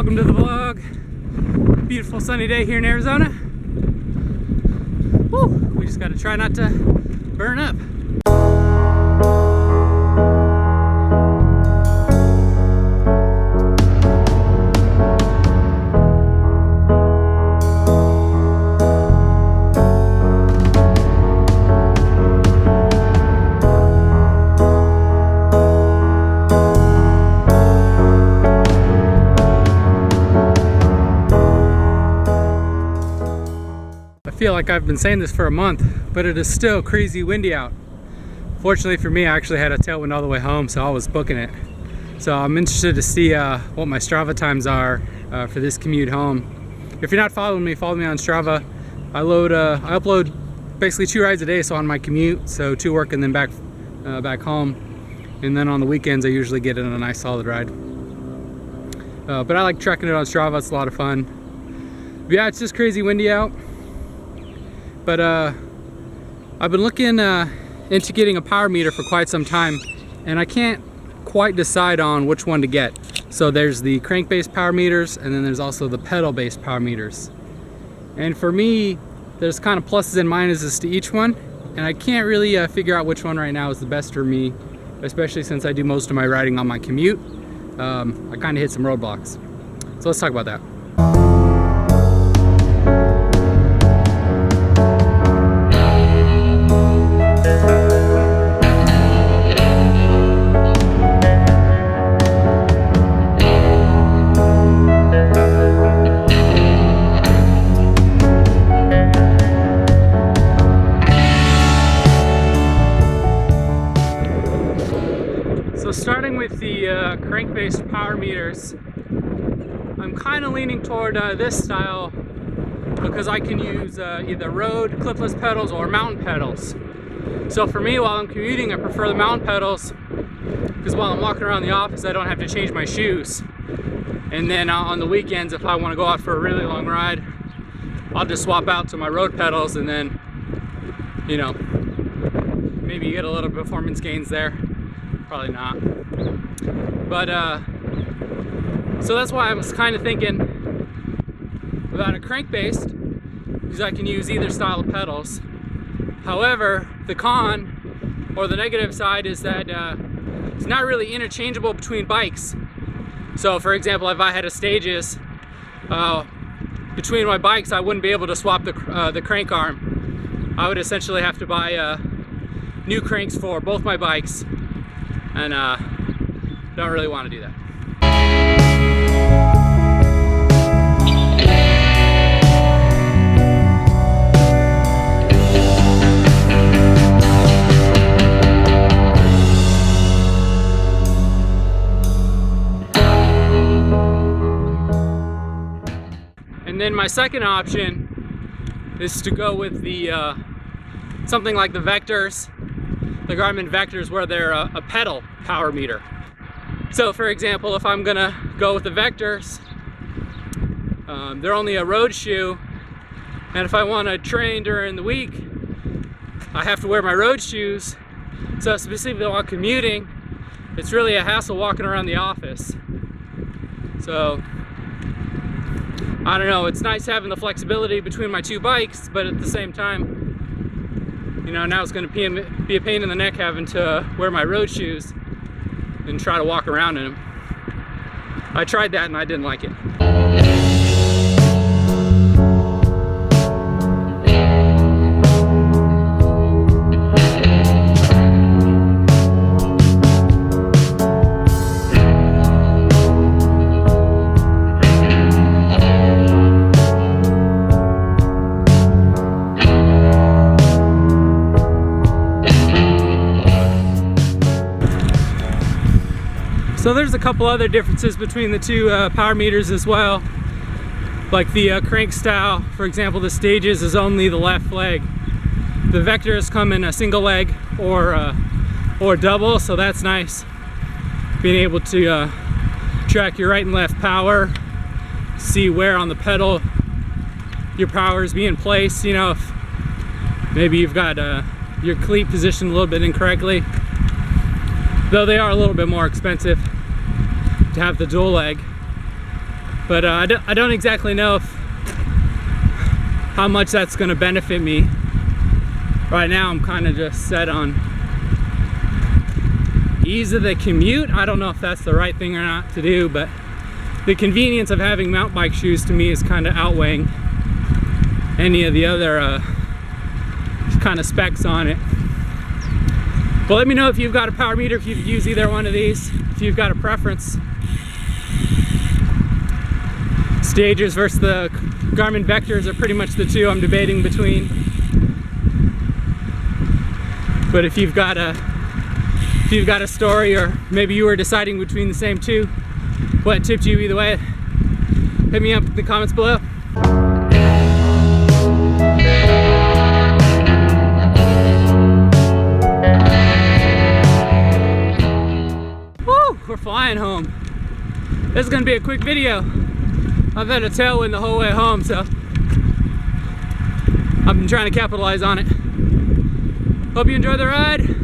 welcome to the vlog. Beautiful sunny day here in Arizona. Woo, we just gotta try not to burn up. I feel like I've been saying this for a month, but it is still crazy windy out. Fortunately for me, I actually had a tailwind all the way home, so I was booking it. So I'm interested to see what my Strava times are for this commute home. If you're not following me, follow me on Strava. I upload basically 2 rides a day, so on my commute, so to work and then back home. And then on the weekends, I usually get in a nice solid ride. But I like tracking it on Strava. It's a lot of fun. But yeah, it's just crazy windy out. But I've been looking into getting a power meter for quite some time, and I can't quite decide on which one to get. So there's the crank-based power meters, and then there's also the pedal-based power meters. And for me, there's kind of pluses and minuses to each one, and I can't really figure out which one right now is the best for me, especially since I do most of my riding on my commute. I kind of hit some roadblocks. So let's talk about that. Starting with the crank-based power meters, I'm kind of leaning toward this style because I can use either road clipless pedals or mountain pedals. So for me, while I'm commuting, I prefer the mountain pedals because while I'm walking around the office, I don't have to change my shoes. And then on the weekends, if I want to go out for a really long ride, I'll just swap out to my road pedals, and then, you know, maybe you get a little performance gains there. Probably not. But so that's why I was kind of thinking about a crank-based, because I can use either style of pedals. However, the con or the negative side is that it's not really interchangeable between bikes. So for example, if I had a Stages between my bikes, I wouldn't be able to swap the crank arm. I would essentially have to buy new cranks for both my bikes, and don't really want to do that. And then my second option is to go with the something like the Vectors, the Garmin Vectors, where they're a pedal power meter. So for example, if I'm gonna go with the Vectors, they're only a road shoe, and if I want to train during the week, I have to wear my road shoes. So specifically while commuting, it's really a hassle walking around the office. So I don't know, it's nice having the flexibility between my 2 bikes, but at the same time, you know, now it's going to be a pain in the neck having to wear my road shoes and try to walk around in them. I tried that and I didn't like it. So there's a couple other differences between the 2 power meters as well. Like the crank style, for example, the Stages is only the left leg. The Vectors come in a single leg or double, so that's nice. Being able to track your right and left power, see where on the pedal your power is being placed. You know, if maybe you've got your cleat positioned a little bit incorrectly. Though they are a little bit more expensive to have the dual leg. But I don't exactly know how much that's going to benefit me. Right now I'm kind of just set on ease of the commute. I don't know if that's the right thing or not to do, but the convenience of having mountain bike shoes to me is kind of outweighing any of the other kind of specs on it. But let me know if you've got a power meter, if you've used either one of these, if you've got a preference. Stagers versus the Garmin Vectors are pretty much the two I'm debating between. But if you've got a story, or maybe you were deciding between the same two, what tipped you either way, hit me up in the comments below. Woo! We're flying home. This is gonna be a quick video. I've had a tailwind the whole way home, so I've been trying to capitalize on it. Hope you enjoy the ride.